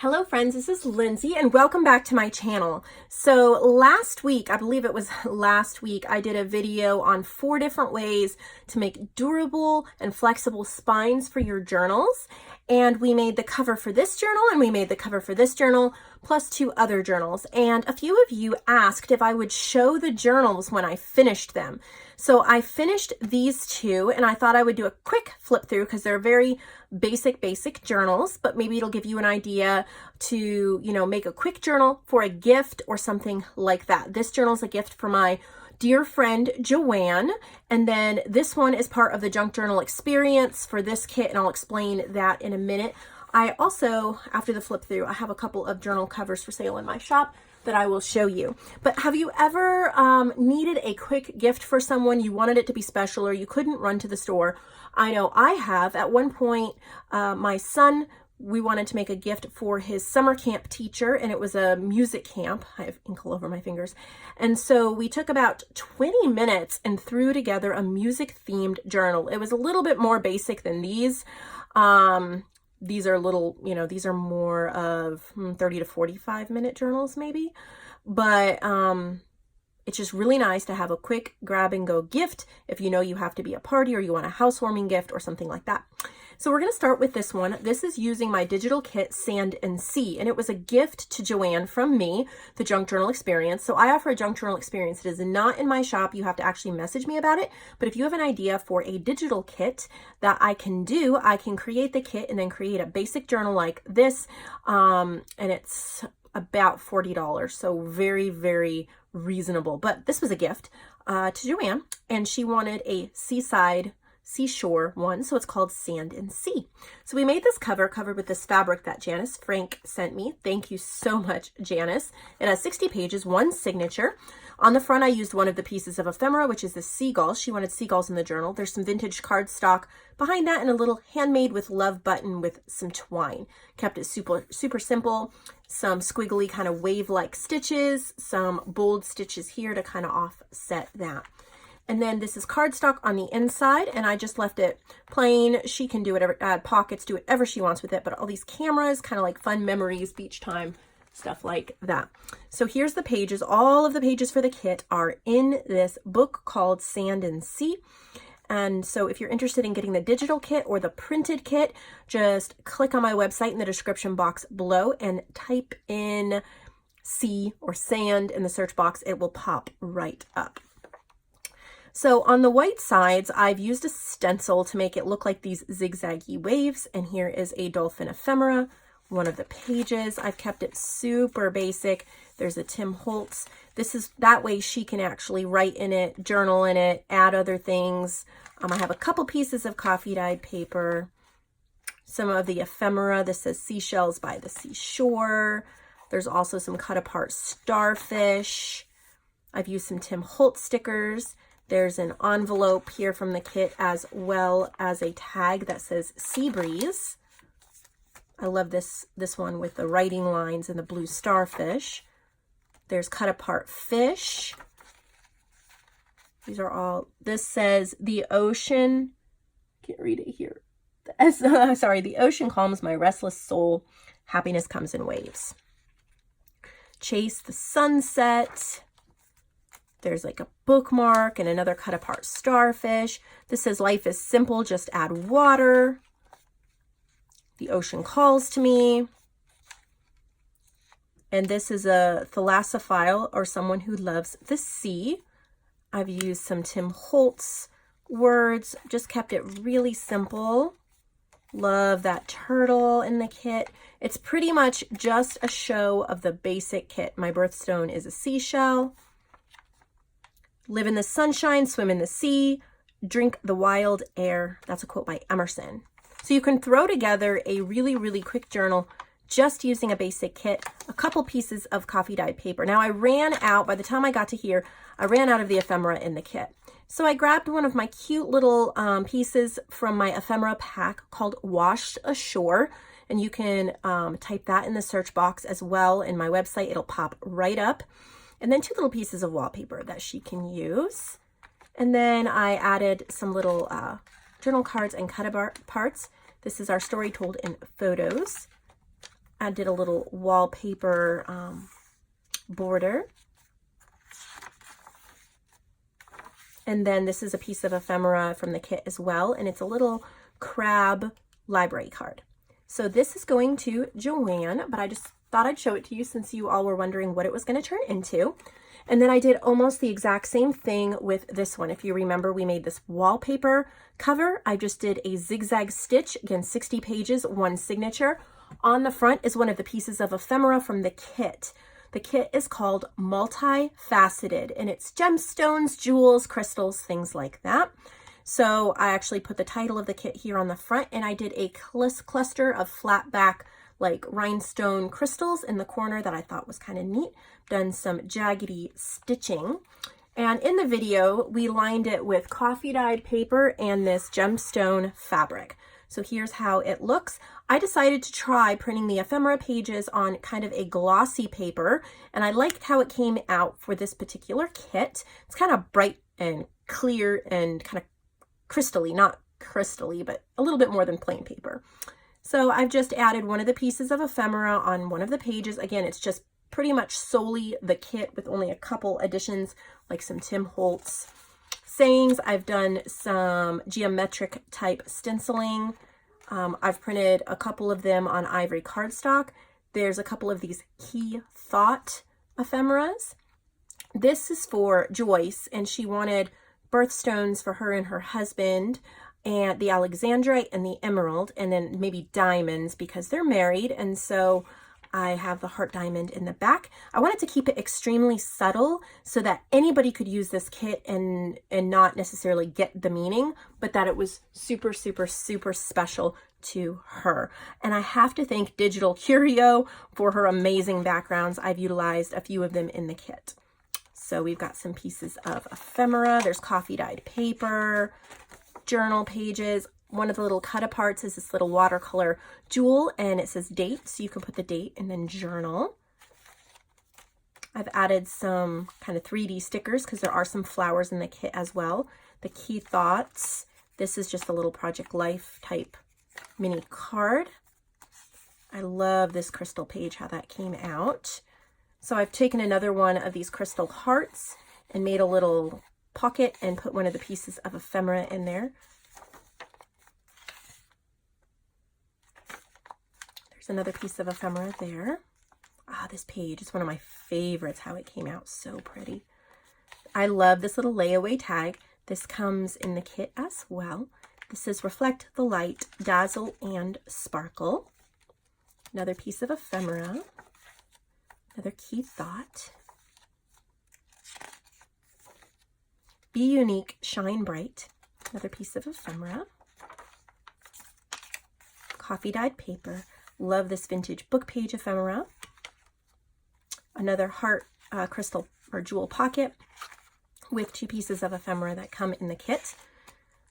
Hello friends, this is Lindsay and welcome back to my channel. So last week, I believe it was last week, I did a video on 4 different ways to make durable and flexible spines for your journals. And we made the cover for this journal and we made the cover for this journal plus 2 other journals. And a few of you asked if I would show the journals when I finished them. So I finished these 2 and I thought I would do a quick flip through because they're very basic journals, but maybe it'll give you an idea to, make a quick journal for a gift or something like that. This journal is a gift for my dear friend JoAnn, and then this one is part of the junk journal experience for this kit, and I'll explain that in a minute. I also, after the flip through, I have a couple of journal covers for sale in my shop that I will show you. But have you ever needed a quick gift for someone? You wanted it to be special or you couldn't run to the store? I know I have. At one point, my son, we wanted to make a gift for his summer camp teacher, and it was a music camp. I have ink all over my fingers. And so we took about 20 minutes and threw together a music themed journal. It was a little bit more basic than these. These are little, these are more of 30 to 45 minute journals maybe, but it's just really nice to have a quick grab and go gift if you know you have to be a party or you want a housewarming gift or something like that. So we're going to start with this one. This is using my digital kit, Sand and Sea, and it was a gift to JoAnn from me, the Junk Journal Experience. So I offer a Junk Journal Experience. It is not in my shop. You have to actually message me about it. But if you have an idea for a digital kit that I can do, I can create the kit and then create a basic journal like this. And it's about $40. So very, very reasonable. But this was a gift to JoAnn, and she wanted a seashore one, so it's called Sand and Sea. So we made this cover covered with this fabric that Janice Frank sent me. Thank you so much, Janice. It has 60 pages, 1 signature. On the front, I used one of the pieces of ephemera, which is the seagull. She wanted seagulls in the journal. There's some vintage cardstock behind that and a little handmade with love button with some twine. Kept it super simple. Some squiggly kind of wave-like stitches, some bold stitches here to kind of offset that. And then this is cardstock on the inside, and I just left it plain. She can do whatever, add pockets, do whatever she wants with it, but all these cameras, kind of like fun memories, beach time, stuff like that. So here's the pages. All of the pages for the kit are in this book called Sand and Sea. And so if you're interested in getting the digital kit or the printed kit, just click on my website in the description box below and type in sea or sand in the search box. It will pop right up. So on the white sides, I've used a stencil to make it look like these zigzaggy waves. And here is a dolphin ephemera, one of the pages. I've kept it super basic. There's a Tim Holtz. This is that way she can actually write in it, journal in it, add other things. I have a couple pieces of coffee dyed paper, some of the ephemera. This says seashells by the seashore. There's also some cut apart starfish. I've used some Tim Holtz stickers. There's an envelope here from the kit as well as a tag that says Sea Breeze. I love this one with the writing lines and the blue starfish. There's cut apart fish. These are all, this says the ocean, can't read it here. The ocean calms my restless soul. Happiness comes in waves. Chase the sunset. There's like a bookmark and another cut apart starfish. This says life is simple, just add water. The ocean calls to me. And this is a thalassophile, or someone who loves the sea. I've used some Tim Holtz words, just kept it really simple. Love that turtle in the kit. It's pretty much just a show of the basic kit. My birthstone is a seashell. Live in the sunshine, swim in the sea, drink the wild air. That's a quote by Emerson. So you can throw together a really, really quick journal just using a basic kit, a couple pieces of coffee dyed paper. Now I ran out, by the time I got to here, I ran out of the ephemera in the kit. So I grabbed one of my cute little pieces from my ephemera pack called Washed Ashore. And you can type that in the search box as well in my website. It'll pop right up. And then 2 little pieces of wallpaper that she can use. And then I added some little journal cards and cut apart parts. This is our story told in photos. I did a little wallpaper border. And then this is a piece of ephemera from the kit as well, and it's a little crab library card. So this is going to JoAnn, but I just thought I'd show it to you since you all were wondering what it was going to turn into. And then I did almost the exact same thing with this one. If you remember, we made this wallpaper cover. I just did a zigzag stitch, again, 60 pages, one signature. On the front is one of the pieces of ephemera from the kit. The kit is called Multifaceted, and it's gemstones, jewels, crystals, things like that. So I actually put the title of the kit here on the front, and I did a cluster of flat back like rhinestone crystals in the corner that I thought was kind of neat. Done some jaggedy stitching. And in the video, we lined it with coffee dyed paper and this gemstone fabric. So here's how it looks. I decided to try printing the ephemera pages on kind of a glossy paper, and I liked how it came out for this particular kit. It's kind of bright and clear and kind of crystally, not crystally, but a little bit more than plain paper. So I've just added one of the pieces of ephemera on one of the pages. Again, it's just pretty much solely the kit with only a couple additions, like some Tim Holtz sayings. I've done some geometric type stenciling. I've printed a couple of them on ivory cardstock. There's a couple of these key thought ephemeras. This is for Joyce, and she wanted birthstones for her and her husband, and the Alexandrite and the emerald, and then maybe diamonds because they're married. And so I have the heart diamond in the back. I wanted to keep it extremely subtle so that anybody could use this kit and not necessarily get the meaning, but that it was super, super, super special to her. And I have to thank Digital Curio for her amazing backgrounds. I've utilized a few of them in the kit. So we've got some pieces of ephemera. There's coffee dyed paper, journal pages. One of the little cut aparts is this little watercolor jewel, and it says date, so you can put the date and then journal. I've added some kind of 3D stickers because there are some flowers in the kit as well. The key thoughts. This is just a little Project Life type mini card. I love this crystal page, how that came out. So I've taken another one of these crystal hearts and made a little pocket and put one of the pieces of ephemera in there. There's another piece of ephemera there. Ah, this page is one of my favorites, how it came out so pretty. I love this little layaway tag. This comes in the kit as well. This says reflect the light, dazzle and sparkle. Another piece of ephemera. Another key thought. Be unique, shine bright. Another piece of ephemera. Coffee dyed paper. Love this vintage book page ephemera. Another heart crystal or jewel pocket with 2 pieces of ephemera that come in the kit.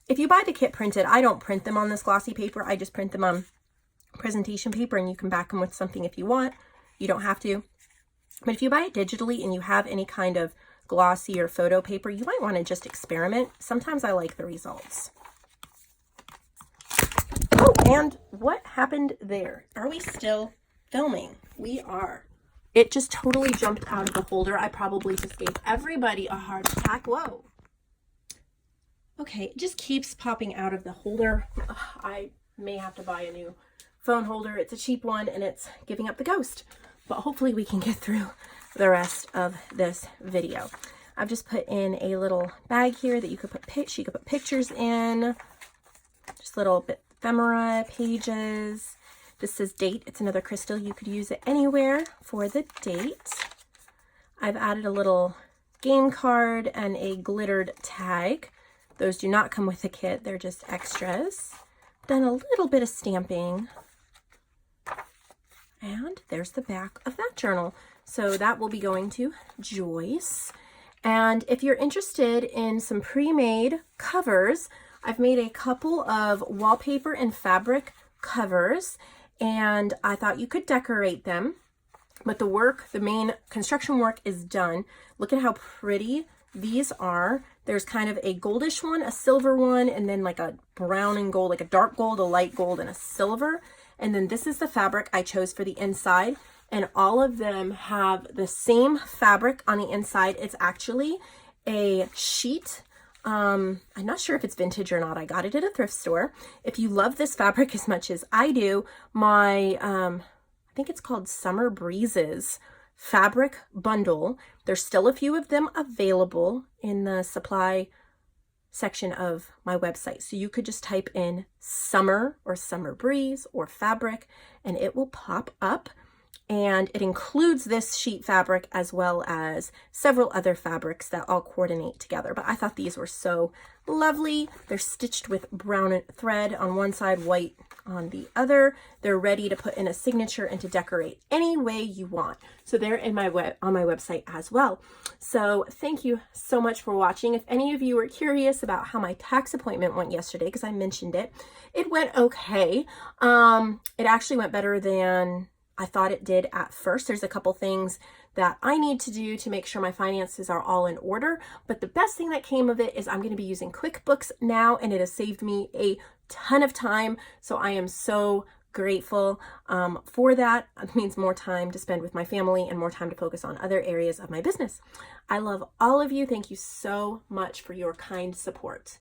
If you buy the kit printed, I don't print them on this glossy paper. I just print them on presentation paper, and you can back them with something if you want. You don't have to. But if you buy it digitally and you have any kind of glossy or photo paper, you might want to just experiment. Sometimes I like the results. Oh, and what happened there? Are we still filming? We are. It just totally jumped out of the holder. I probably just gave everybody a heart attack. Whoa. Okay, it just keeps popping out of the holder. Ugh, I may have to buy a new phone holder. It's a cheap one and it's giving up the ghost. But hopefully we can get through the rest of this video. I've just put in a little bag here that you could put pictures in. Just little bit ephemera pages. This says date. It's another crystal. You could use it anywhere for the date. I've added a little game card and a glittered tag. Those do not come with the kit. They're just extras. Done a little bit of stamping. And there's the back of that journal. So that will be going to Joyce. And if you're interested in some pre-made covers, I've made a couple of wallpaper and fabric covers, and I thought you could decorate them. But the work, the main construction work is done. Look at how pretty these are. There's kind of a goldish one, a silver one, and then like a brown and gold, like a dark gold, a light gold, and a silver. And then this is the fabric I chose for the inside. And all of them have the same fabric on the inside. It's actually a sheet. I'm not sure if it's vintage or not. I got it at a thrift store. If you love this fabric as much as I do, my, I think it's called Summer Breezes fabric bundle. There's still a few of them available in the supply section of my website. So you could just type in summer or summer breeze or fabric and it will pop up. And it includes this sheet fabric as well as several other fabrics that all coordinate together. But I thought these were so lovely. They're stitched with brown thread on one side, white on the other. They're ready to put in a signature and to decorate any way you want. So they're in my on my website as well. So thank you so much for watching. If any of you are curious about how my tax appointment went yesterday, because I mentioned it, it went okay. It actually went better than I thought it did at first. There's a couple things that I need to do to make sure my finances are all in order. But the best thing that came of it is I'm going to be using QuickBooks now, and it has saved me a ton of time. So I am so grateful for that. It means more time to spend with my family and more time to focus on other areas of my business. I love all of you. Thank you so much for your kind support.